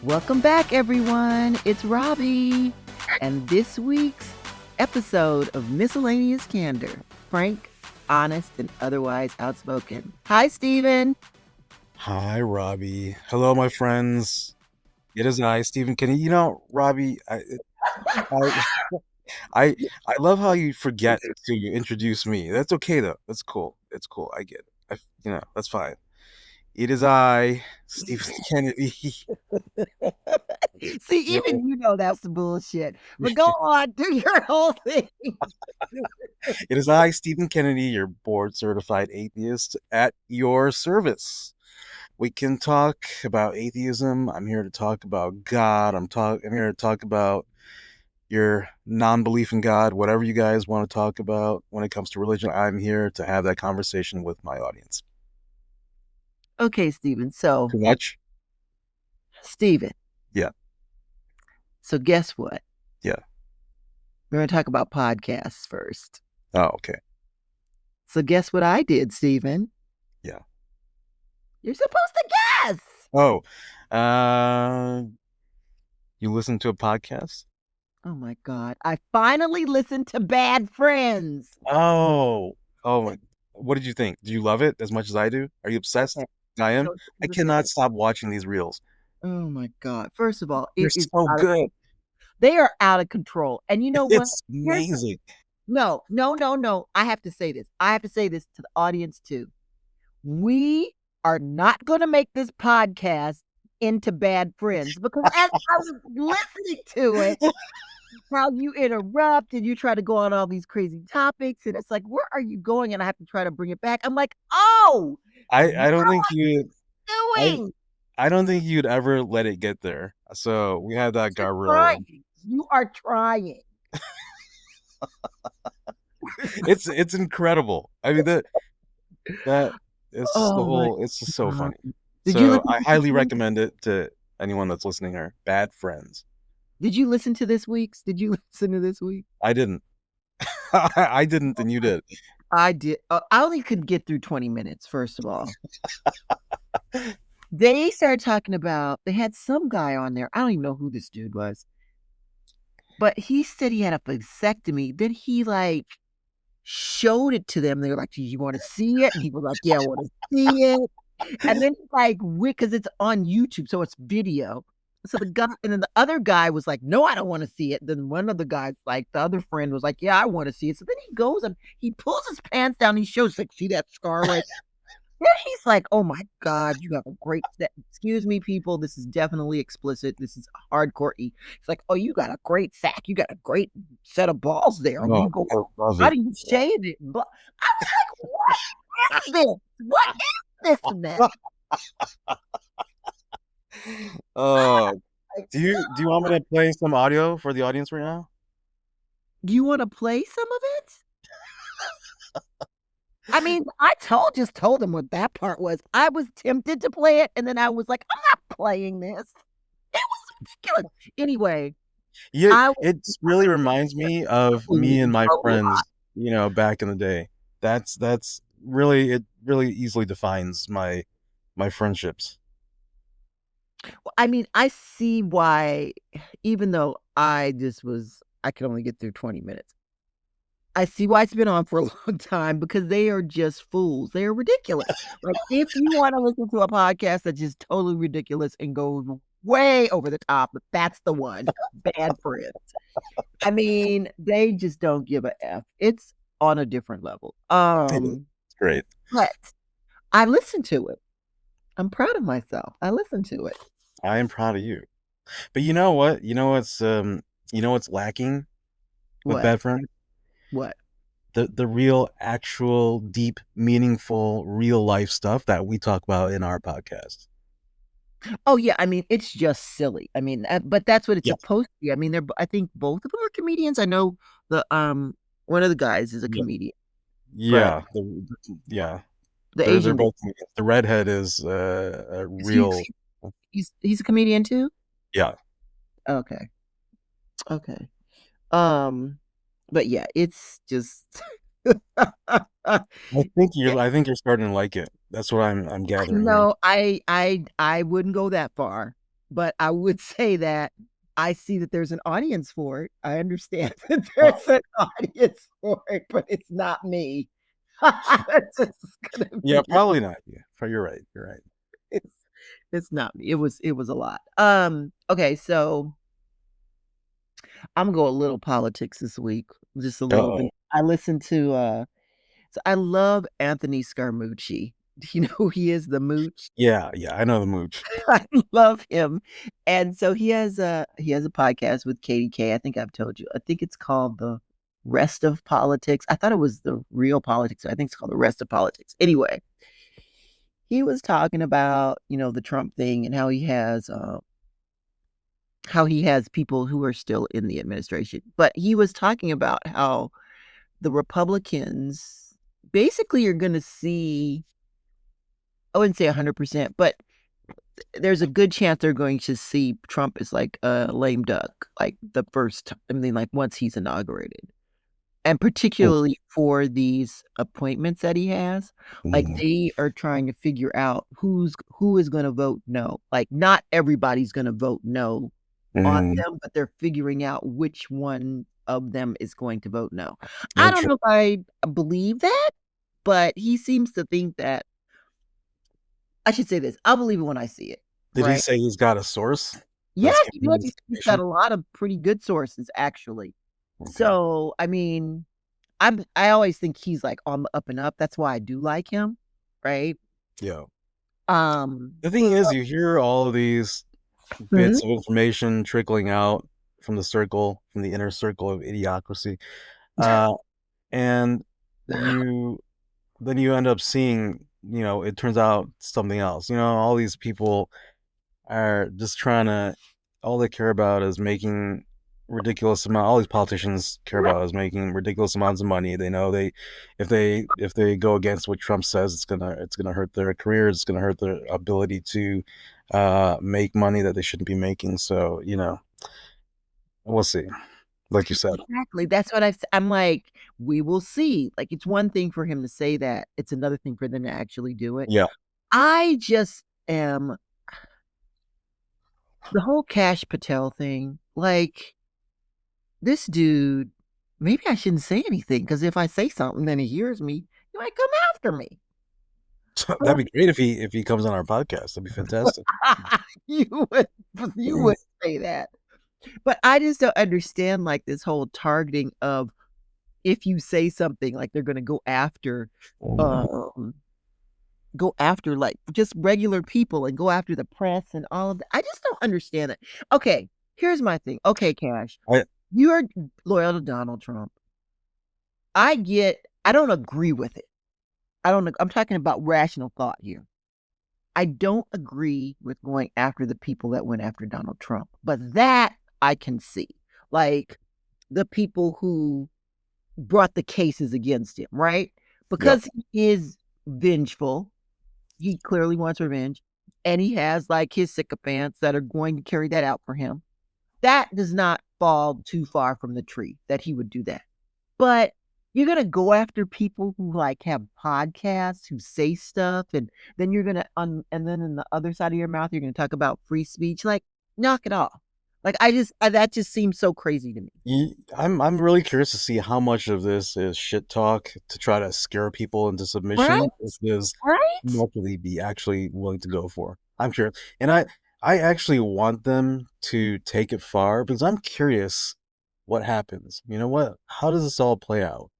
Welcome back, everyone. It's Robbie, and this week's episode of Miscellaneous Candor. Frank, honest, and otherwise outspoken. Hi, Steven. Hi, Robbie. Hello, my friends. It is I, Steven Kennedy. You know, Robbie, I love how you forget to introduce me. That's okay though. That's cool. It's cool. I get it. That's fine. It is I, Steven Kennedy. See, even you know that's bullshit. But go on, do your whole thing. It is I, Steven Kennedy, your board-certified atheist at your service. We can talk about atheism. I'm here to talk about God. I'm here to talk about your non-belief in God, whatever you guys want to talk about when it comes to religion. I'm here to have that conversation with my audience. Okay, Steven. So Too much? Steven. Yeah. So guess what? Yeah. We're going to talk about podcasts first. Oh, okay. So guess what I did, Steven? Yeah. You're supposed to guess. Oh, you listen to a podcast? Oh my God. I finally listened to Bad Friends. Oh, what did you think? Do you love it as much as I do? Are you obsessed? I am. I cannot stop watching these reels. Oh my God. First of all, they're so good. They are out of control. And you know what? It's amazing. No. I have to say this. I have to say this to the audience too. We are not going to make this podcast into Bad Friends, because as I was listening to it, how you interrupt and you try to go on all these crazy topics, and it's like, where are you going? And I have to try to bring it back. I'm like, oh, I don't think you doing. I don't think you'd ever let it get there. So we had that guardrail. You are trying. It's incredible. I mean that it's it's just so funny. I highly recommend it to anyone that's listening here. Bad Friends. Did you listen to this week's? Did you listen to this week? I didn't. I didn't, and you did. I did. I only could get through 20 minutes, first of all. They started talking about, they had some guy on there. I don't even know who this dude was. But he said he had a vasectomy. Then he showed it to them. They were like, do you want to see it? And he was like, yeah, I want to see it. And then because it's on YouTube, so it's video. So the guy, and then the other guy was like, no, I don't want to see it. Then one of the guys, the other friend was like, yeah, I want to see it. So then he goes and he pulls his pants down. And he shows, see that scar right? Then he's like, oh my God, you have a great set. Excuse me, people. This is definitely explicit. This is hardcore E. It's like, oh, you got a great sack. You got a great set of balls there. Oh, you go, how do you shave it? I was like, what is this? What is this, man? Do you want me to play some audio for the audience right now? Do you want to play some of it? I mean, I just told them what that part was. I was tempted to play it, and then I was like, I'm not playing this. It was ridiculous. Anyway. Yeah, it really reminds me of me and my friends, back in the day. That's really, it really easily defines my friendships. Well, I mean, I see why, even though I could only get through 20 minutes. I see why it's been on for a long time, because they are just fools. They are ridiculous. If you want to listen to a podcast that's just totally ridiculous and goes way over the top, that's the one. Bad Friends. I mean, they just don't give a F. It's on a different level. It's great. But I listened to it. I'm proud of myself. I listened to it. I am proud of you. But you know what? You know what's lacking with Bad Friends? What? The real, actual, deep, meaningful, real life stuff that we talk about in our podcast. Oh yeah, I mean, it's just silly. I mean, but that's what it's supposed to be. I mean, I think both of them are comedians. I know the one of the guys is a comedian. Yeah, the they're Asian. Both comedians. The redhead is a real. He's a comedian too. Yeah. Okay. But yeah, it's just. I think you're starting to like it. That's what I'm gathering. No, I wouldn't go that far. but I would say that I see that there's an audience for it. I understand that there's an audience for it, but it's not me. It's just gonna Yeah, be probably not. Yeah, you're right. You're right. it's it's not me. It was a lot. Okay, so I'm gonna go a little politics this week, just a little bit. Uh-oh. I listened to so I love Anthony Scaramucci. Do you know who he is? The Mooch. Yeah, yeah, I know the mooch. I love him. And so he has a podcast with Katie K. I think I've told you. I think it's called The Rest of Politics. I thought it was The Real Politics. I think it's called The Rest of Politics. Anyway, he was talking about, the Trump thing and how he has people who are still in the administration. But he was talking about how the Republicans basically are going to see, I wouldn't say 100%, but there's a good chance they're going to see Trump as like a lame duck, like the first, I mean, like once he's inaugurated. And particularly for these appointments that he has, like Mm, they are trying to figure out who is going to vote no. Like not everybody's going to vote no on mm, them, but they're figuring out which one of them is going to vote no. I don't interesting. know if I believe that, but he seems to think that I should say this. I'll believe it when I see it, Did he right? say he's got a source Yeah, that's he giving him does. this He's got information? a lot of pretty good sources, actually. Okay. So, I mean, I always think he's like on the up and up. That's why I do like him, right? Yeah. Um, The thing is, you hear all of these mhm. bits of information trickling out from from the inner circle of idiocracy, uh, and you then you end up seeing, it turns out something else. All these people are just trying to, all they care about is making all these politicians care about is making ridiculous amounts of money. They know if they go against what Trump says, it's gonna hurt their careers, it's gonna hurt their ability to make money that they shouldn't be making. So, we'll see. Like you said. Exactly. That's what I'm like, we will see. Like, it's one thing for him to say that, it's another thing for them to actually do it. Yeah. I just am the whole Cash Patel thing, like, this dude, maybe I shouldn't say anything because if I say something, then he hears me, he might come after me. That'd be great if he comes on our podcast. That'd be fantastic. You would you would say that. But I just don't understand like this whole targeting of if you say something, like they're gonna go after like just regular people and go after the press and all of that. I just don't understand it. Okay, here's my thing. Okay, Cash, I, you're loyal to Donald Trump. I don't agree with it. I'm talking about rational thought here. I don't agree with going after the people that went after Donald Trump, but that I can see. Like the people who brought the cases against him, right? yep. Because he is vengeful. He clearly wants revenge. And he has like his sycophants that are going to carry that out for him. That does not fall too far from the tree that he would do that. But you're gonna go after people who like have podcasts who say stuff, and then you're gonna and then in the other side of your mouth you're gonna talk about free speech. Like, knock it off. Like that just seems so crazy to me. I'm really curious to see how much of this is shit talk to try to scare people into Right? submission versus Right? what will he be actually willing to go for. I'm curious, and I actually want them to take it far because I'm curious what happens. You know what? How does this all play out?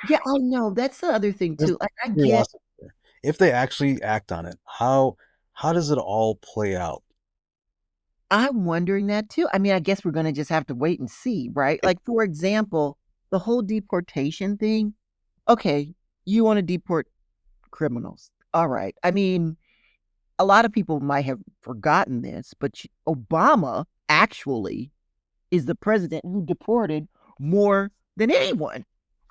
Yeah, I know. That's the other thing There's too. Like I get curiosity there. If they actually act on it, how does it all play out? I'm wondering that too. I mean, I guess we're gonna just have to wait and see, right? Like, for example, the whole deportation thing. Okay, you want to deport criminals. All right. I mean, a lot of people might have forgotten this, but Obama actually is the president who deported more than anyone.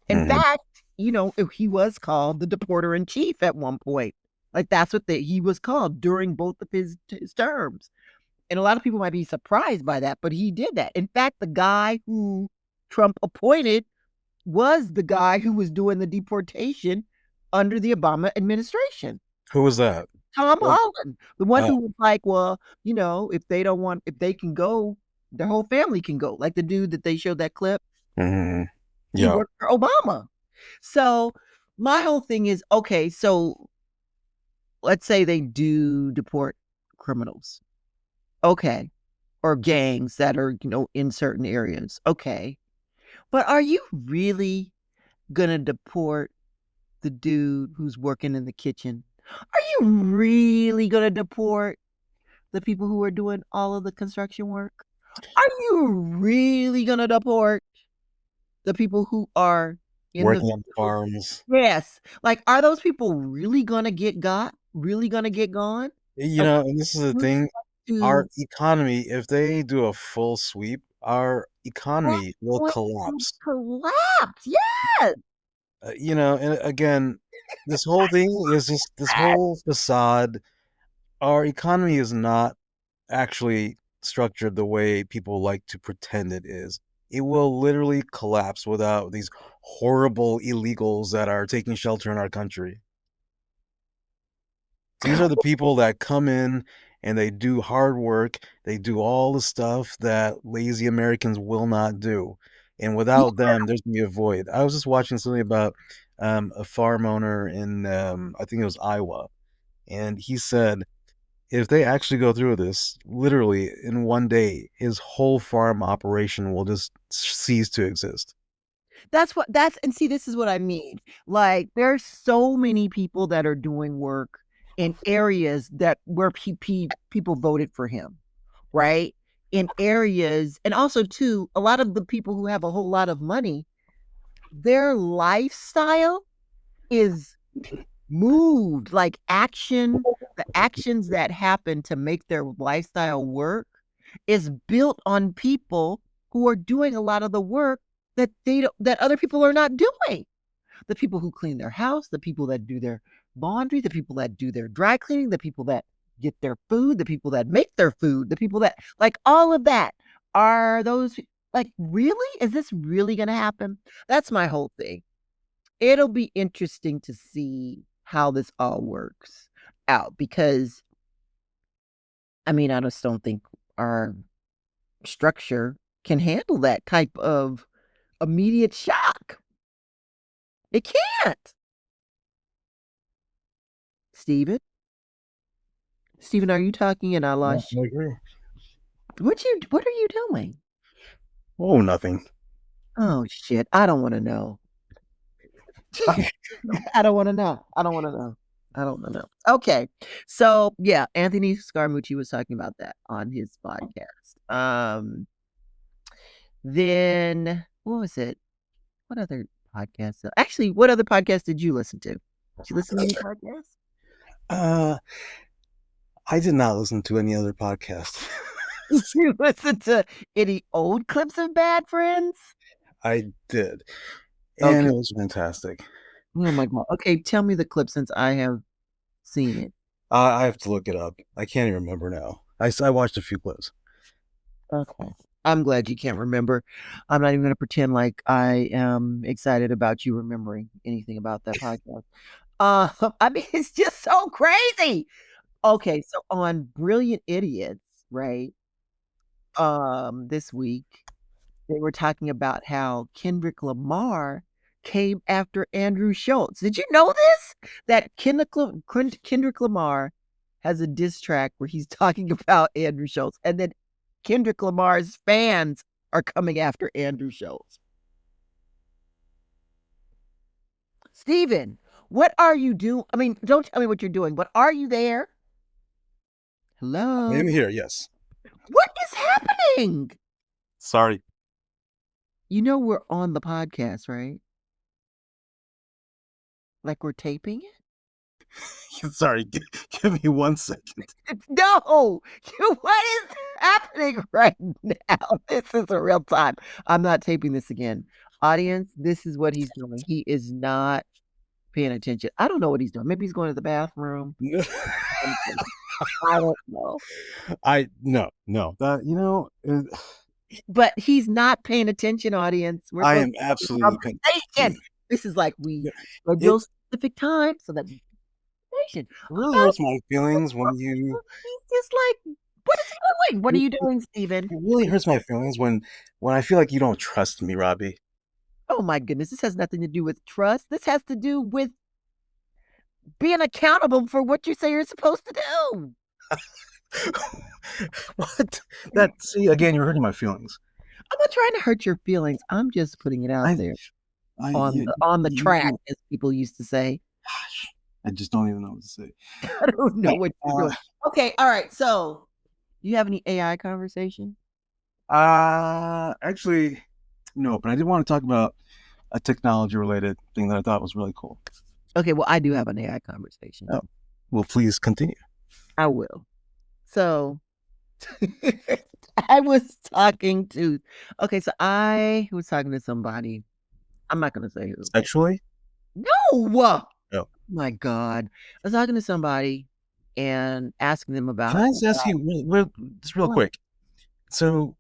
In Mhm. fact, he was called the deporter in chief at one point. Like that's what he was called during both of his terms. And a lot of people might be surprised by that, but he did that. In fact, the guy who Trump appointed was the guy who was doing the deportation under the Obama administration. Who was that? Tom Like, Holland, the one uh, who was like, well, if they can go, the whole family can go. Like the dude that they showed that clip, mhm. he Yeah. worked for Obama. So my whole thing is, okay, so let's say they do deport criminals. Okay. Or gangs that are, in certain areas. Okay. But are you really gonna deport the dude who's working in the kitchen? Are you really gonna deport the people who are doing all of the construction work? Are you really gonna deport the people who are in the Working on field? farms. Yes. Like, are those people really gonna get got? Really gonna get gone? Like, And this is the really thing, our to economy, if they do a full sweep, our that's economy will going to collapse. collapse. Yes. And again, this whole thing is just this whole facade. Our economy is not actually structured the way people like to pretend it is. It will literally collapse without these horrible illegals that are taking shelter in our country. These are the people that come in and they do hard work. They do all the stuff that lazy Americans will not do. And without them, there's gonna be a void. I was just watching something about a farm owner in I think it was Iowa, and he said if they actually go through this, literally in one day, his whole farm operation will just cease to exist. And see, this is what I mean. Like, there's so many people that are doing work in areas that where people voted for him, right? In areas, and also too, a lot of the people who have a whole lot of money, their lifestyle is moved, like the actions that happen to make their lifestyle work is built on people who are doing a lot of the work that other people are not doing. The people who clean their house, the people that do their laundry, the people that do their dry cleaning, the people that get their food, the people that make their food, the people that like all of that. Are those like really? Is this really going to happen? That's my whole thing. It'll be interesting to see how this all works out because I mean, I just don't think our structure can handle that type of immediate shock. It can't. Steven? Steven, are you talking and I Yeah, lost you? I agree. What are you doing? Oh, nothing. Oh shit. I don't want to know. I don't want to know. I don't want to know. I don't want to know. Okay. So yeah, Anthony Scaramucci was talking about that on his podcast. Then what was it? What other podcast? Actually, what other podcast did you listen to? Did you listen to any podcasts? Uh, I did not listen to any other podcast. Did you listen to any old clips of Bad Friends? I did, and Okay. it was fantastic. Oh my god. Okay, tell me the clip since I have seen it. I have to look it up. I can't even remember now. I watched a few clips. Okay. I'm glad you can't remember. I'm not even going to pretend like I am excited about you remembering anything about that podcast. I mean, it's just so crazy. Okay, so on Brilliant Idiots, right? This week they were talking about how Kendrick Lamar came after Andrew Schultz. Did you know this? That Kendrick Lamar has a diss track where he's talking about Andrew Schultz, and then Kendrick Lamar's fans are coming after Andrew Schultz. Steven, what are you doing? I mean, don't tell me what you're doing, but are you there? I Hello? am here. Yes. What is happening? Sorry. You know we're on the podcast, right? Like we're taping it? Sorry. Give me 1 second. No! What is happening right now? This is a real time. I'm not taping this again. Audience, this is what he's doing. He is not paying attention. I don't know what he's doing. Maybe he's going to the bathroom. I don't know. No. But he's not paying attention, audience. We're I supposed am to have absolutely a conversation. This is like we Yeah, schedule It specific time so that conversation It really about hurts my feelings when you. he's just like, what is he doing? What are It you doing, Steven? really hurts my feelings when I feel like you don't trust me, Robbie. Oh my goodness, this has nothing to do with trust. This has to do with being accountable for what you say you're supposed to do. What? That see again, you're hurting my feelings. I'm not trying to hurt your feelings. I'm just putting it out I, there I, on the track, as people used to say. gosh, I just don't even know what to say. I don't know what you're doing. Okay, all right. So, do you have any AI conversation? Actually, no, but I did want to talk about a technology related thing that I thought was really cool. Okay, well, I do have an AI conversation. Oh, well, please continue. I will. So, I was talking to, okay, so I was talking to somebody. I'm not going to say who. Sexually? No. Oh. My God. I was talking to somebody and asking them about. Can I just ask you just real quick? So,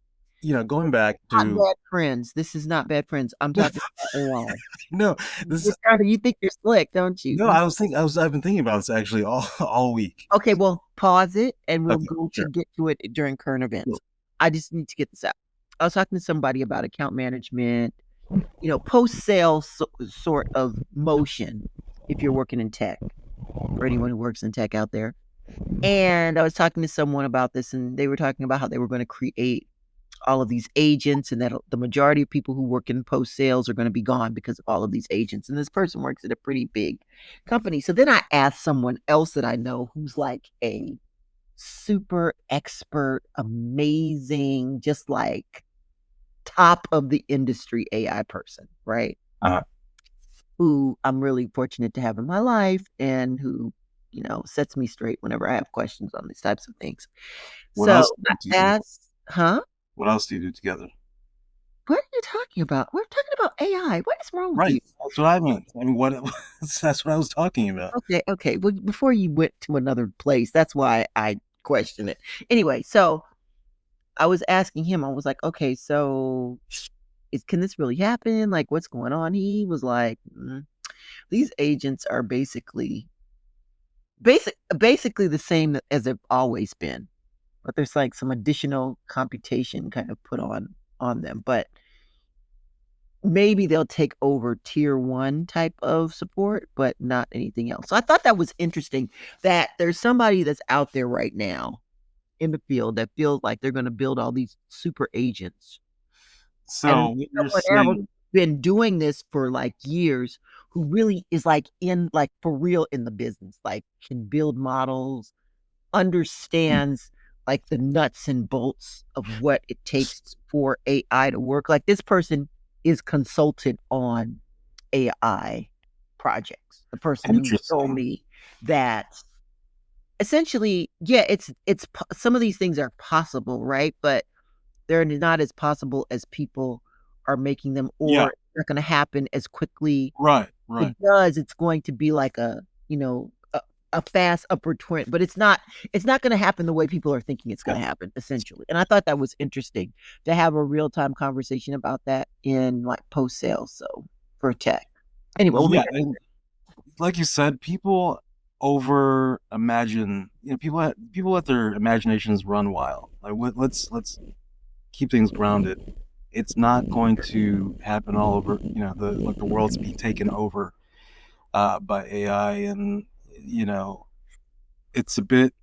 going back to not bad friends. This is not bad friends. I'm talking about AI. No, this is you think you're slick, don't you? No, I've been thinking about this actually all week. Okay, well, pause it and we'll Okay, go sure. to get to it during current events. Cool. I just need to get this out. I was talking to somebody about account management, post-sale sort of motion if you're working in tech, for anyone who works in tech out there. And I was talking to someone about this, and they were talking about how they were going to create all of these agents, and that the majority of people who work in post sales are going to be gone because of all of these agents. And this person works at a pretty big company. So then I asked someone else that I know who's like a super expert, amazing, just like top of the industry AI person, right? Who I'm really fortunate to have in my life, and who, sets me straight whenever I have questions on these types of things. What else I asked, What else do you do together? What are you talking about? We're talking about AI. What is wrong with you? That's what I meant. I mean, that's what I was talking about. Okay. Well, before you went to another place, that's why I questioned it. Anyway, so I was asking him, I was like, okay, so can this really happen? Like, what's going on? He was like, these agents are basically the same as they've always been, but there's like some additional computation kind of put on them. But maybe they'll take over tier 1 type of support, but not anything else. So I thought that was interesting that there's somebody that's out there right now in the field that feels like they're going to build all these super agents. So you're saying, been doing this for like years, who really is like for real in the business, like can build models, understands like the nuts and bolts of what it takes for AI to work. Like this person is consulted on AI projects. The person who told me that essentially, yeah, it's some of these things are possible, right? But they're not as possible as people are making them, or they're going to happen as quickly. Right. It does. It's going to be like a fast upward trend, but it's not going to happen the way people are thinking it's going to happen, essentially. And I thought that was interesting to have a real-time conversation about that in like post-sales, so for tech. Anyway, like you said, people over imagine, people let their imaginations run wild. Like let's keep things grounded. It's not going to happen all over, the world's being taken over by AI, and it's a bit,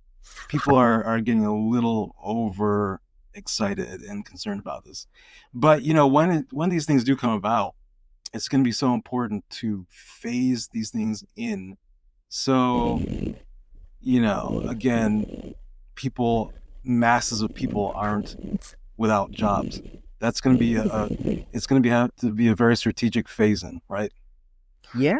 people are getting a little over excited and concerned about this. But when these things do come about, it's going to be so important to phase these things in. So again, masses of people aren't without jobs. That's going to be have to be a very strategic phase in, right? Yeah.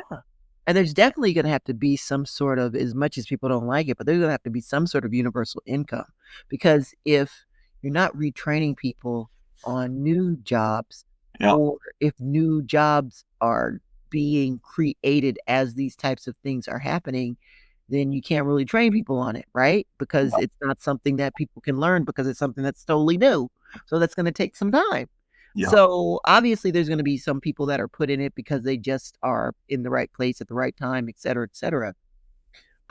And there's definitely going to have to be some sort of, as much as people don't like it, but there's going to have to be some sort of universal income. Because if you're not retraining people on new jobs, or if new jobs are being created as these types of things are happening, then you can't really train people on it, right? Because it's not something that people can learn, because it's something that's totally new. So that's going to take some time. Yeah. So obviously there's going to be some people that are put in it because they just are in the right place at the right time, et cetera, et cetera.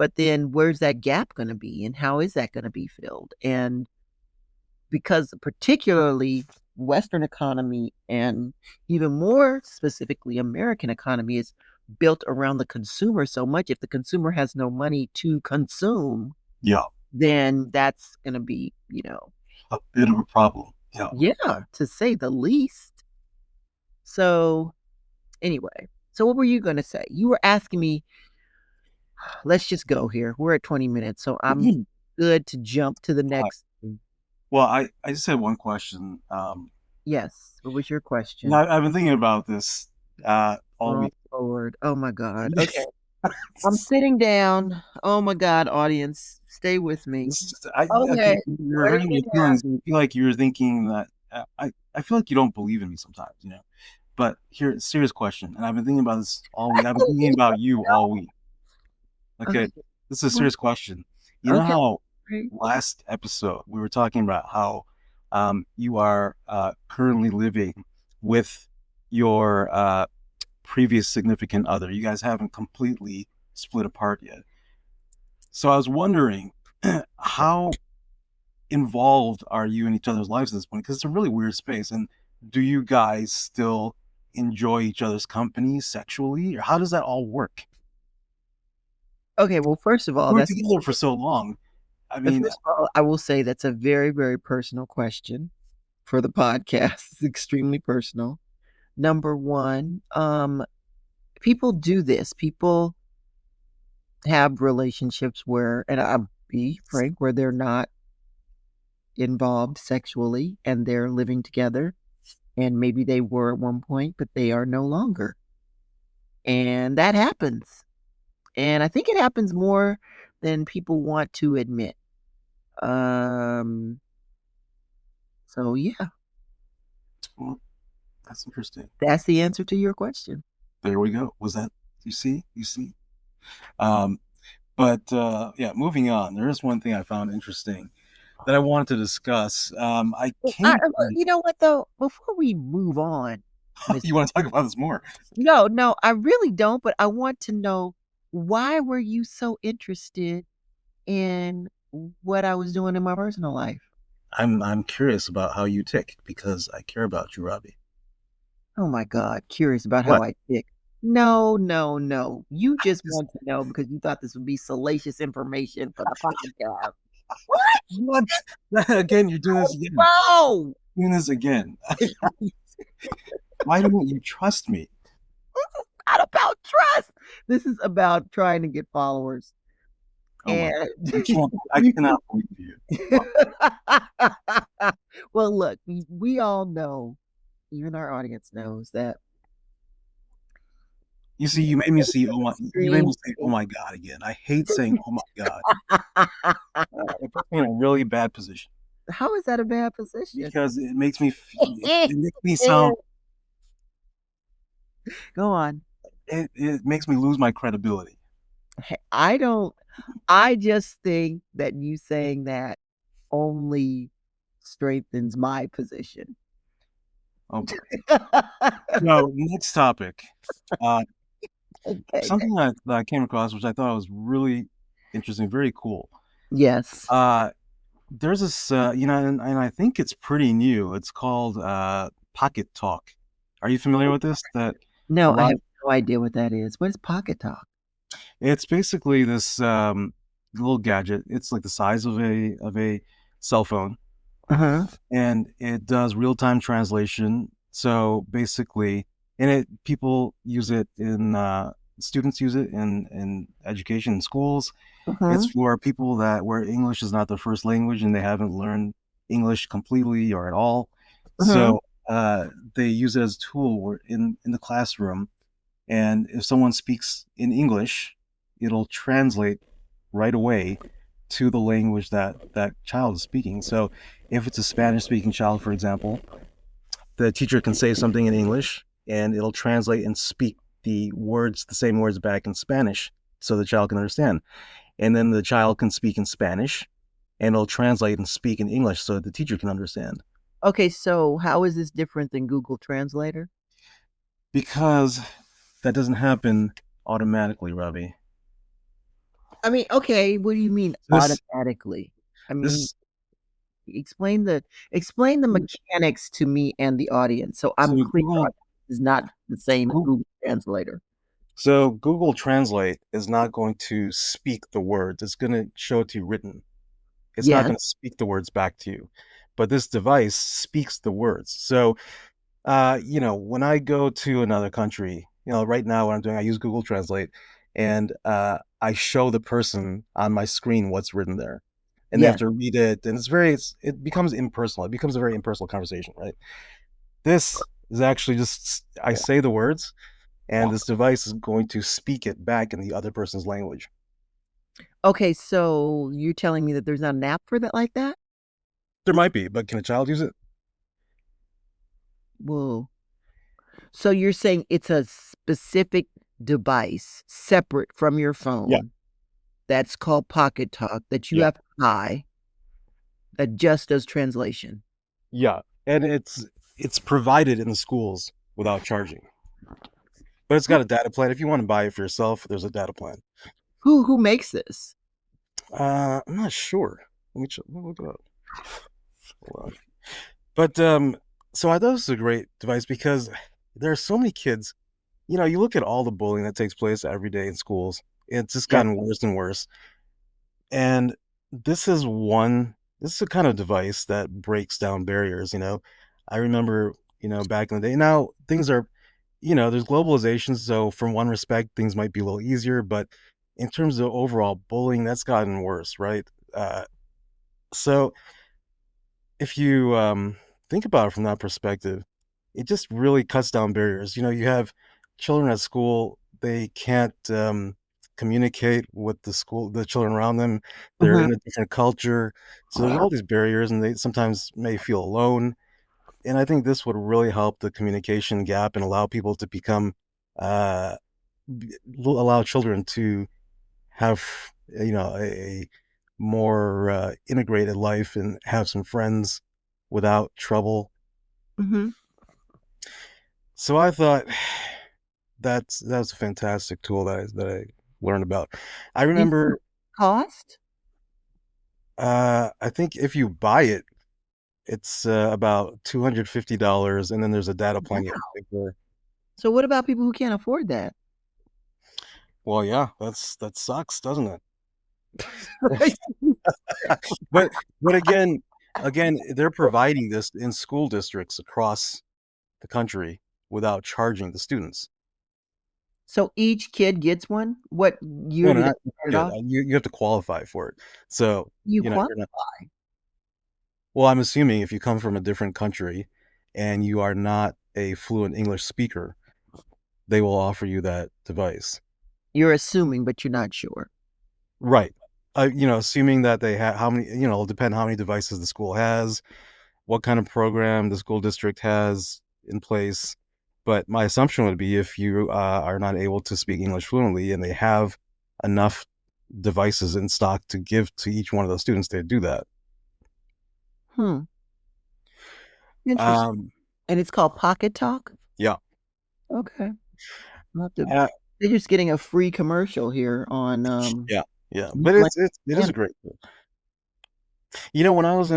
But then where's that gap going to be, and how is that going to be filled? And because particularly Western economy, and even more specifically American economy, is built around the consumer so much. If the consumer has no money to consume, Yeah, then that's going to be, a bit of a problem. Yeah. yeah, to say the least. So anyway, so what were you going to say? You were asking me, let's just go here. We're at 20 minutes, so I'm good to jump to the next. Well, I just had one question. Yes. What was your question? I've been thinking about this all Oh, week. Lord. Oh, my God. Okay. I'm sitting down. Oh, my God, audience. Stay with me. Okay. You're Ready hurting my to feelings. I feel like you're thinking that I feel like you don't believe in me sometimes, But here, serious question, and I've been thinking about this all week. I've been thinking about you all week. Okay, Okay. this is a serious question. You know Okay. how last episode we were talking about how you are currently living with your previous significant other. You guys haven't completely split apart yet. So I was wondering, how involved are you in each other's lives at this point? Because it's a really weird space. And do you guys still enjoy each other's company sexually, or how does that all work? Okay. Well, first of all, We were together for so long. I mean, first of all, I will say that's a very, very personal question for the podcast. It's extremely personal. Number one, people do this. People have relationships where, and I'll be frank, where they're not involved sexually and they're living together. And maybe they were at one point, but they are no longer. And that happens. And I think it happens more than people want to admit. So yeah, well, that's interesting. that's the answer to your question. There we go. Was that, you see? Um, but yeah, moving on. There is one thing I found interesting that I wanted to discuss. I came. You know what though? Before we move on, You want to talk about this more? no, I really don't. But I want to know, why were you so interested in what I was doing in my personal life? I'm curious about how you tick because I care about you, Robbie. Oh my God, curious about how What? I tick. No, no, no. You just want to know because you thought this would be salacious information for the podcast. What? What? Again, you're doing this again. Whoa! Doing this again. Why don't you trust me? Not about trust. This is about trying to get followers. Oh my! And I cannot believe you. well, look, we all know, even our audience knows that. You see, you made me see. You made me say, "Oh my God!" again. I hate saying, "Oh my God." It puts me in a really bad position How is that a bad position? because it makes me. It makes me sound. Go on. It makes me lose my credibility. I don't, I just think that you saying that only strengthens my position. Oh boy. So next topic. Okay. Something that I came across, which I thought was really interesting, very cool. Yes. There's this, and I think it's pretty new. It's called Pocket Talk. Are you familiar with this? No, I have no idea what that is. What is Pocket Talk? It's basically this little gadget. It's like the size of a cell phone, and it does real time translation. So basically, people use it in students use it in education in schools. It's for people where English is not their first language and they haven't learned English completely or at all. So they use it as a tool in the classroom. And if someone speaks in English, it'll translate right away to the language that child is speaking. So if it's a Spanish speaking child, for example, the teacher can say something in English and it'll translate and speak the same words back in Spanish so the child can understand. And then the child can speak in Spanish and it'll translate and speak in English so the teacher can understand. Okay, so how is this different than Google Translator? Because that doesn't happen automatically, Robbie. I mean, okay, what do you mean This automatically? I mean, this explain the mechanics to me and the audience so so I'm clear on Google this is not the same as Google Google Translator. so Google Translate is not going to speak the words. It's going to show it to you written. It's not Yes, going to speak the words back to you. But this device speaks the words. So when I go to another country, right now what I'm doing, I use Google Translate, and I show the person on my screen what's written there, and they have yes. to read it, and it becomes impersonal. It becomes a very impersonal conversation, right? This is actually just I say the words, and this device is going to speak it back in the other person's language. Okay, so you're telling me that there's not an app for that like that? There might be, but can a child use it? Whoa. So you're saying it's a specific device separate from your Yeah, phone that's called Pocket Talk that you yeah, have to buy that just does translation. yeah, and it's provided in the schools without charging. But it's got a data plan. If you want to buy it for yourself, there's a data plan. Who makes this? I'm not sure. Let me look it up. Hold on. But so I thought this was a great device because there are so many kids. You look at all the bullying that takes place every day in schools. It's just Yeah. gotten worse and worse. And this is one. This is a kind of device that breaks down barriers. I remember, back in the day. Now things are, there's globalization. So from one respect, things might be a little easier, but in terms of overall bullying, that's gotten worse, right? So if you think about it from that perspective, it just really cuts down barriers. You have children at school, they can't communicate with the children around them. They're Mhm. in a different culture. So there's all these barriers, and they sometimes may feel alone. And I think this would really help the communication gap and allow people to become, uh, allow children to have, a more integrated life and have some friends without trouble. Mhm. So I thought that's a fantastic tool that I learned about. I Do you know remember, cost? I think if you buy it, it's about $250, and then there's a data plan you have to pay for. So what about people who can't afford that? Well, yeah, that sucks, doesn't it? But again, they're providing this in school districts across the country without charging the students. So each kid gets one? What year No, no, do they not start it yet. off? You have to qualify for it. So, You you're not. qualify. Well, I'm assuming if you come from a different country and you are not a fluent English speaker, they will offer you that device. You're assuming, but you're not sure. Right. Assuming that they have how many, it'll depend how many devices the school has, what kind of program the school district has in place. But my assumption would be if you are not able to speak English fluently and they have enough devices in stock to give to each one of those students, they do that. Hmm. Interesting. Um, And it's called Pocket Talk? yeah, Okay. I'll have to uh, they're just getting a free commercial here on yeah, yeah. But Miscellaneous it is a Candor. great tool. When I was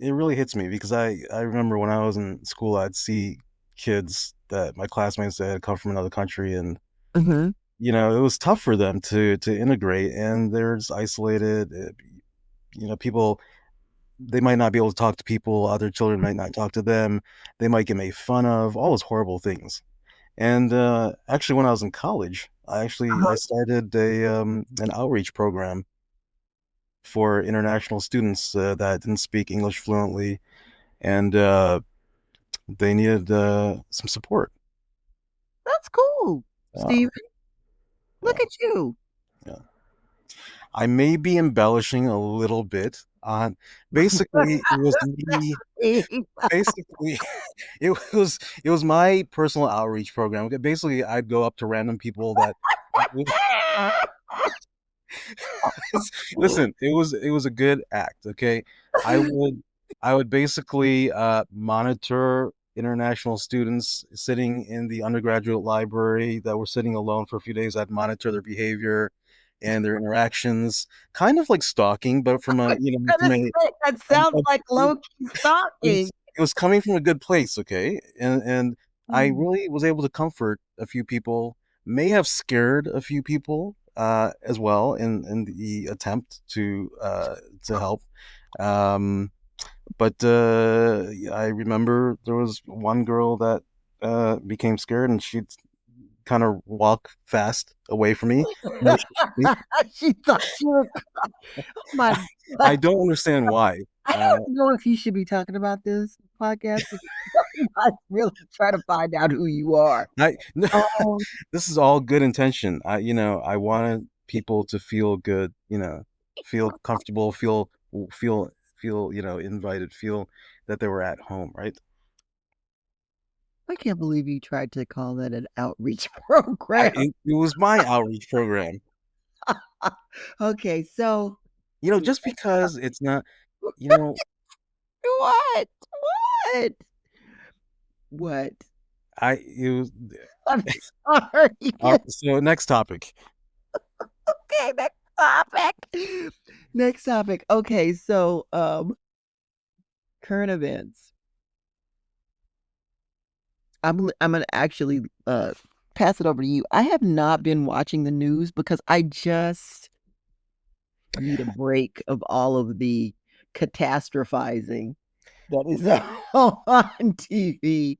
it really hits me because I remember when I was in school, I'd see kids that my classmates that had come from another country, and Mhm. it was tough for them to integrate, and they're just isolated. People, they might not be able to talk to people. Other children might not talk to them. They might get made fun of. All those horrible things. And actually, when I was in college, I Uh-huh. started an outreach program for international students that didn't speak English fluently, and they needed some support. That's cool. Yeah, Steven, yeah, look at you. yeah. I may be embellishing a little bit on. Basically, it was me. Basically, it was my personal outreach program. Okay, basically, I'd go up to random people that. Listen, it was a good act. Okay, I would I would basically monitor international students sitting in the undergraduate library that were sitting alone for a few days. I'd monitor their behavior, and their interactions, kind of like stalking, but from a That sounds like low-key stalking. it was coming from a good place, okay? And I Mm. really was able to comfort a few people, may have scared a few people as well in the attempt to help. Um, but I remember there was one girl that became scared, and she'd kind of walk fast away from me. She thought she was. Oh my I God. don't understand why. I don't know if you should be talking about this podcast. I really try to find out who you are. I Um, this is all good intention. I wanted people to feel good, feel comfortable, feel, invited, feel that they were at home, right? I can't believe you tried to call that an outreach program. It was my outreach program. Okay, so Just because it's not, you know, what? What? What? I it was I'm sorry. so next topic. Okay, next topic. Next topic. Okay, so current events. I'm gonna actually pass it over to you. I have not been watching the news because I just need a break of all of the catastrophizing that is on TV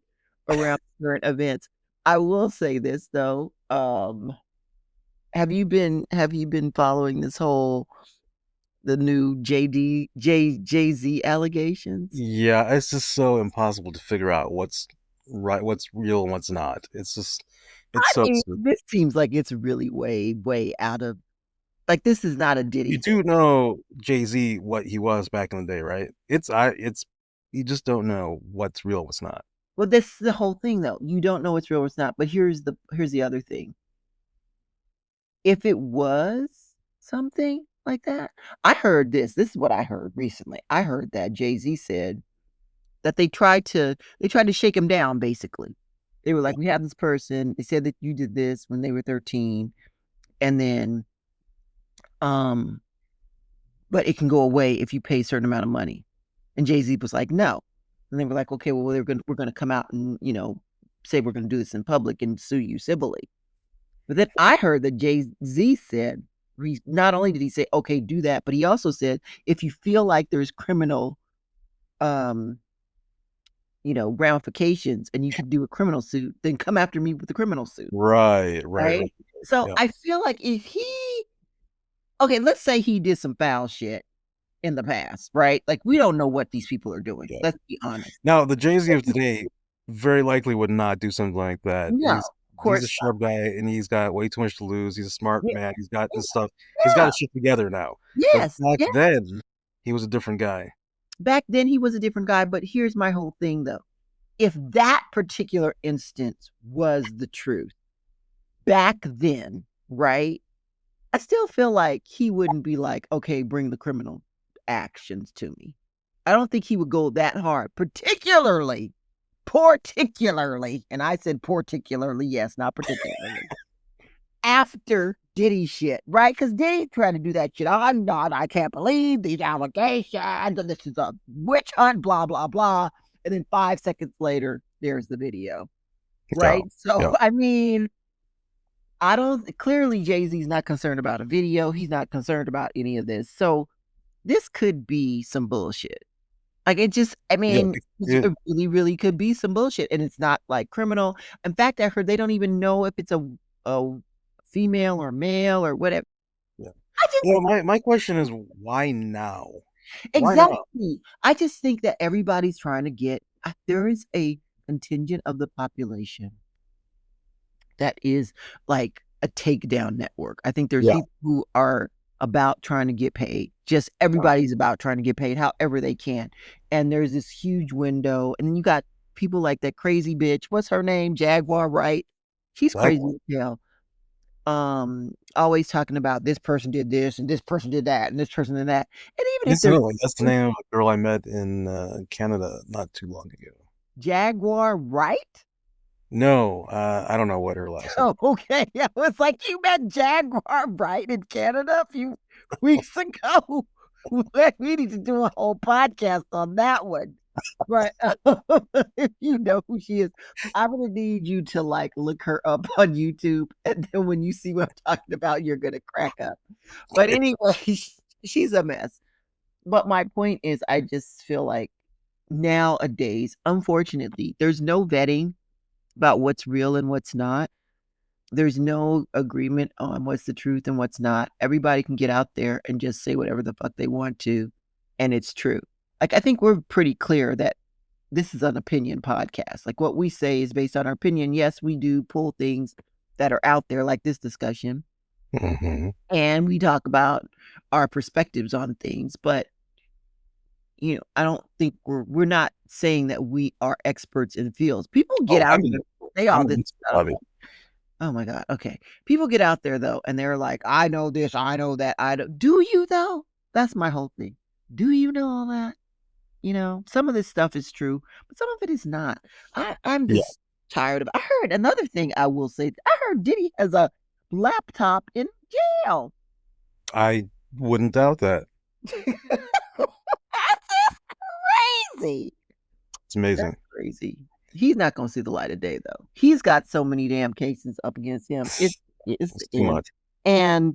around current events. I will say this though. Have you been following this whole the new Jay-Z allegations? Yeah, it's just so impossible to figure out what's right, what's real, and what's not. It's I so mean, absurd. this seems like it's really way, way out of like this is not a Diddy You thing. do know Jay-Z what he was back in the day, right? It's you just don't know what's real, what's not. Well, this is the whole thing though. You don't know what's real or it's not. But here's the other thing. If it was something like that, I heard this. This is what I heard recently. I heard that Jay-Z said that they tried to shake him down basically. They were Yeah. like, we have this person. They said that you did this when they were 13, and then but it can go away if you pay a certain amount of money. And Jay-Z was like, no. And they were like, okay, well, we're gonna come out and say we're gonna do this in public and sue you civilly. But then I heard that Jay-Z said, not only did he say, okay, do that, but he also said, if you feel like there's criminal um ramifications and you could do a criminal suit, then come after me with a criminal suit. Right, right, Right. right. So Yeah, I feel like if okay, let's say he did some foul shit in the past, right? Like we don't know what these people are doing. yeah. Let's be honest. Now, the Jay-Z of today very likely would not do something like that. No, of He's a course not. sharp guy, and he's got way too much to lose. He's a smart Yeah, man. He's got this stuff. He's got yeah, his shit together now. But yes, back yeah. then, he was a different guy. Back then he was a different guy, but here's my whole thing though. If that particular instance was the truth back then, right? I still feel like he wouldn't be like, okay, bring the criminal actions to me. I don't think he would go that hard, particularly, and I said particularly, yes, not particularly, after Diddy shit, right? Because Diddy tried to do that shit. I can't believe these allegations. And this is a witch hunt, blah, blah, blah. And then 5 seconds later, there's the video, Yeah, right? So, yeah, I mean, clearly Jay-Z's not concerned about a video. He's not concerned about any of this. So this could be some bullshit. Like I yeah. mean, it really, really could be some bullshit. And it's not like criminal. In fact, I heard they don't even know if it's a female or male or whatever. Yeah. I just My question is, why now? Why now? exactly. I just think that everybody's trying to get there is a contingent of the population that is like a takedown network. I think there's Yeah. people who are about trying to get paid. Just everybody's about trying to get paid however they can. And there's this huge window. And then you got people like that crazy bitch. What's her name? Jaguar, right? She's crazy Exactly. as hell. Always talking about this person did this and this person did that and this person did that. And even if there's Incidentally, that's the name of a girl I met in Canada not too long ago. Jaguar, right? No, I don't know what her last name. Oh, okay. Yeah, it was like you met Jaguar, right, in Canada a few weeks ago. We need to do a whole podcast on that one. But if you know who she is, I'm gonna need you to like look her up on YouTube, and then when you see what I'm talking about, you're gonna crack up. But anyway, she's a mess. But my point is, I just feel like nowadays, unfortunately, there's no vetting about what's real and what's not. There's no agreement on what's the truth and what's not. Everybody can get out there and just say whatever the fuck they want to, and it's true. Like, I think we're pretty clear that this is an opinion podcast. Like, what we say is based on our opinion. Yes, we do pull things that are out there, like this discussion, and we talk about our perspectives on things. But I don't think we're not saying that we are experts in fields. People get Oh, out there, they all I'm this into stuff. Robbie. Oh my God. Okay. People get out there though, and they're like, I know this, I know that, I don't. Do you though? That's my whole thing. Do you know all that? Some of this stuff is true, but some of it is not. I'm Yeah, just tired of it. I heard another thing I will say. I heard Diddy has a laptop in jail. I wouldn't doubt that. That's just crazy. It's amazing. That's crazy. He's not going to see the light of day, though. He's got so many damn cases up against him. It's Too much. And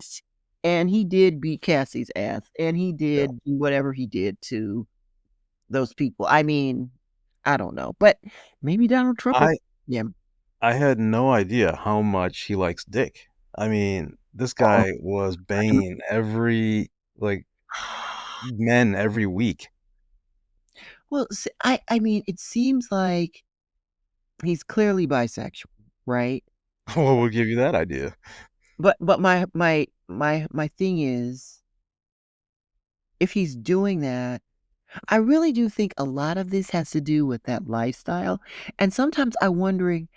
he did beat Cassie's ass, and he did do whatever he did to those people. I mean, I don't know, but maybe Donald Trump will him. I had no idea how much he likes dick. I mean, this guy was banging men every week. Well, I mean, it seems like he's clearly bisexual, right? Well, we'll give you that idea. But my thing is, if he's doing that, I really do think a lot of this has to do with that lifestyle. And sometimes I'm wondering,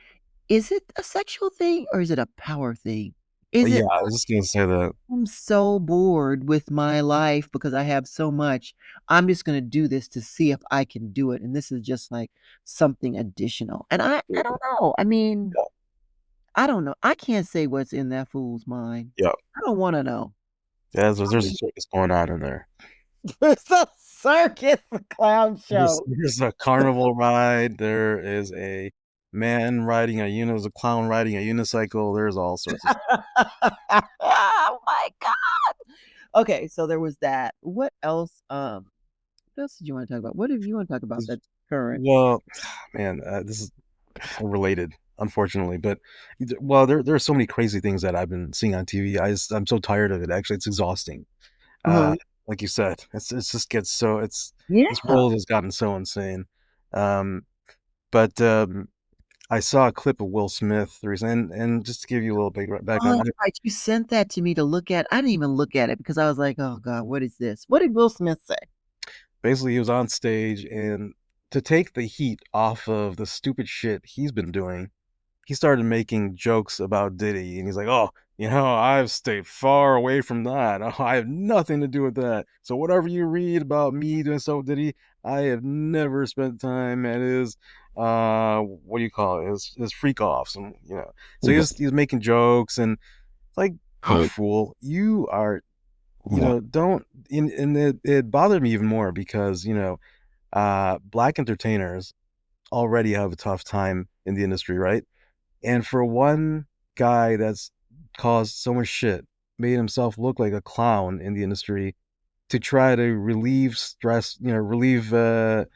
is it a sexual thing or is it a power thing? Is Yeah, it, I was just gonna say that. I'm so bored with my life because I have so much. I'm just going to do this to see if I can do it. And this is just like something additional. And I don't know. I mean, I don't know. I can't say what's in that fool's mind. Yeah, I don't want to know. yeah. There's a circus going on in there. It's a circus, a clown show. There's a carnival ride. There is a man riding there's a clown riding a unicycle. There's all sorts of Oh my God. Okay, so there was that. What else? What else did you want to talk about? What did you want to talk about stuff. that's current? Well, man, this is related, unfortunately, but there are so many crazy things that I've been seeing on TV. I'm so tired of it. Actually, it's exhausting. Uh-huh. Like you said, it's just gets so Yeah. this world has gotten so insane. But I saw a clip of Will Smith recently, and just to give you a little bit Oh, background, that's right. You sent that to me to look at. I didn't even look at it because I was like, oh God, what is this? What did Will Smith say? basically he was on stage, and to take the heat off of the stupid shit he's been doing, he started making jokes about Diddy, and he's like, "Oh, I've stayed far away from that. Oh, I have nothing to do with that. So whatever you read about me doing stuff with Diddy, I have never spent time at his what do you call it? His freak offs, and So he's making jokes, and like, you fool, you are, don't. And it bothered me even more because black entertainers already have a tough time in the industry, right? And for one guy that's caused so much shit, made himself look like a clown in the industry to try to relieve stress, relieve the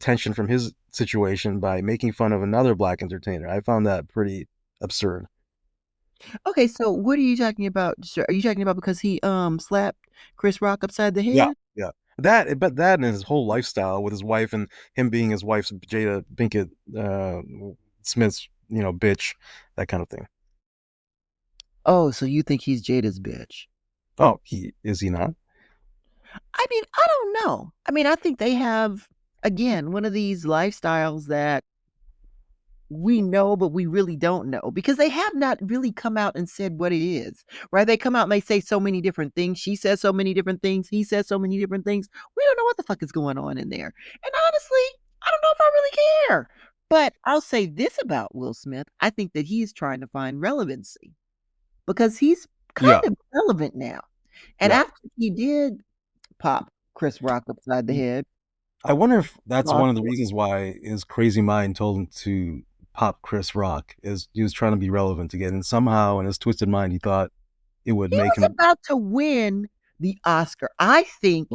tension from his situation by making fun of another black entertainer. I found that pretty absurd. Okay, so what are you talking about, sir? Are you talking about because he slapped Chris Rock upside the Yeah, head? yeah. But that and his whole lifestyle with his wife and him being his wife's Jada Pinkett Smith's, bitch, that kind of thing. Oh, so you think he's Jada's bitch? Oh, he not? I mean, I don't know. I mean, I think they have, again, one of these lifestyles that we know, but we really don't know because they have not really come out and said what it is, right? They come out and they say so many different things. She says so many different things. He says so many different things. We don't know what the fuck is going on in there. And honestly, I don't know if I really care. But I'll say this about Will Smith. I think that he's trying to find relevancy because he's kind of relevant now. And after he did pop Chris Rock upside the head. I wonder if that's one of the reasons why his crazy mind told him to pop Chris Rock, is he was trying to be relevant again. And somehow in his twisted mind, he thought it would make him about to win the Oscar. I think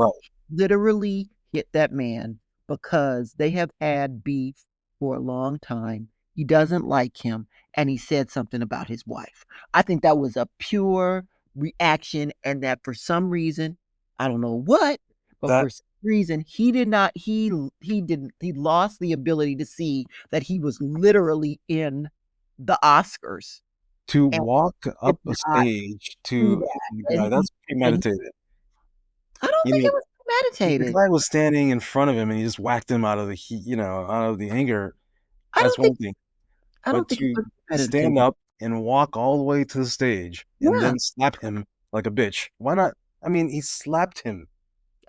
literally hit that man because they have had beef for a long time. He doesn't like him, and he said something about his wife. I think that was a pure reaction, and that for some reason, I don't know what, but for some reason, he lost the ability to see that he was literally in the Oscars. To walk up a stage to that's premeditated. I don't think it was premeditated. The guy was standing in front of him and he just whacked him out of the heat, out of the anger. That's one thing. But to stand up and walk all the way to the stage and then slap him like a bitch. Why not? I mean, he slapped him.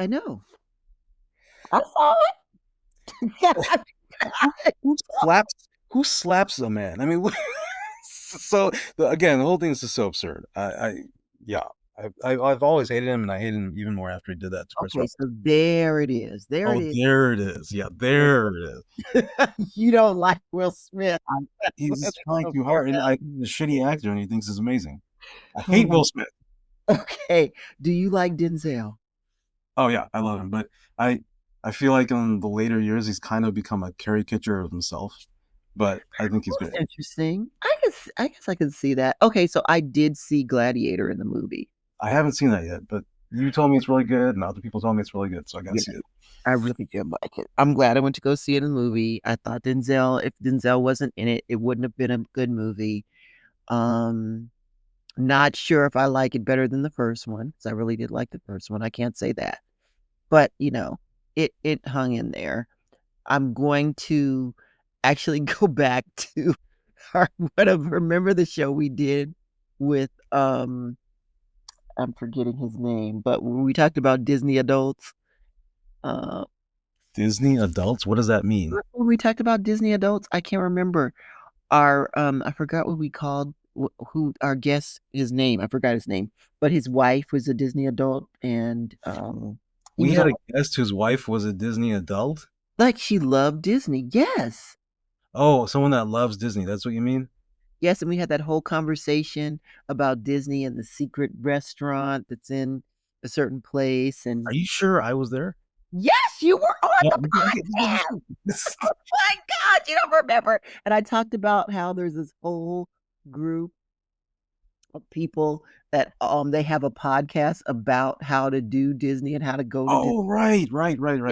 I know. I saw it. Who slaps a man? I mean, so again, the whole thing is just so absurd. I've always hated him, and I hate him even more after he did that to Chris Rock. So there it is. There it is. Yeah, there it is. You don't like Will Smith. He's trying too hard, and he's a shitty actor, and he thinks he's amazing. I hate Will Smith. Okay. Do you like Denzel? Oh yeah, I love him, but I feel like in the later years he's kind of become a caricature of himself. But I think he's good. Interesting. I guess I can see that. Okay, so I did see Gladiator in the movie. I haven't seen that yet, but you told me it's really good, and other people told me it's really good, so I gotta see it. I really did like it. I'm glad I went to go see it in the movie. I thought if Denzel wasn't in it, it wouldn't have been a good movie. Not sure if I like it better than the first one, because I really did like the first one. I can't say that. But, it hung in there. I'm going to actually go back to remember the show we did with I'm forgetting his name, but when we talked about Disney adults. Disney adults? What does that mean? When we talked about Disney adults, I can't remember our I forgot what we called who our guest, his name. I forgot his name, but his wife was a Disney adult, and we had a guest whose wife was a Disney adult? Like she loved Disney, yes. Oh, someone that loves Disney, that's what you mean? Yes, and we had that whole conversation about Disney and the secret restaurant that's in a certain place. And are you sure I was there? Yes, you were on the podcast. Oh my God, you don't remember. And I talked about how there's this whole group of people that they have a podcast about how to do Disney and how to go to Disney. Oh, right.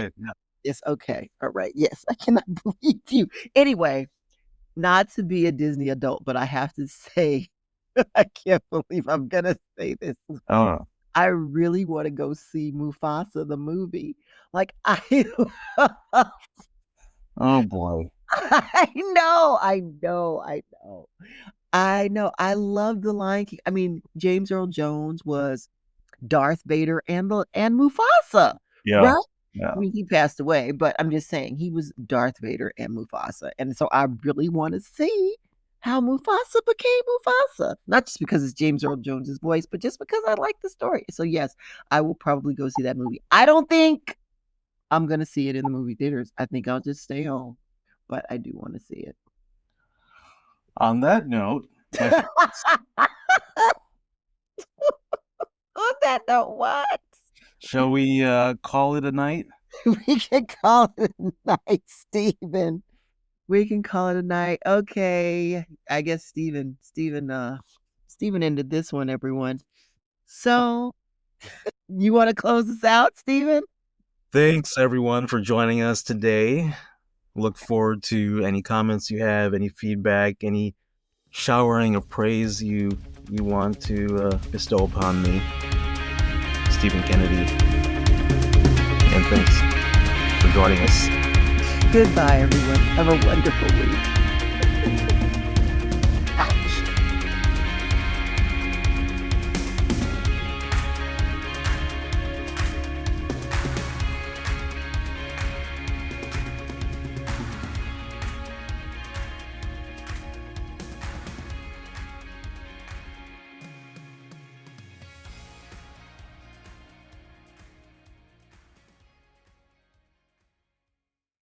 Yeah. Yes, okay. All right. Yes, I cannot believe you. Anyway, not to be a Disney adult, but I have to say, I can't believe I'm going to say this. Oh. I really want to go see Mufasa, the movie. Like, oh, boy. I know. I love The Lion King. I mean, James Earl Jones was Darth Vader and Mufasa. Yeah. Right? Yeah. I mean, he passed away, but I'm just saying he was Darth Vader and Mufasa. And so I really want to see how Mufasa became Mufasa. Not just because it's James Earl Jones's voice, but just because I like the story. So yes, I will probably go see that movie. I don't think I'm going to see it in the movie theaters. I think I'll just stay home, but I do want to see it. On that note, what? Shall we call it a night? We can call it a night, Steven. We can call it a night. Okay. I guess Steven ended this one, everyone. So, you want to close us out, Steven? Thanks, everyone, for joining us today. Look forward to any comments you have, any feedback, any showering of praise you want to bestow upon me, Stephen Kennedy. And thanks for joining us. Goodbye, everyone. Have a wonderful week.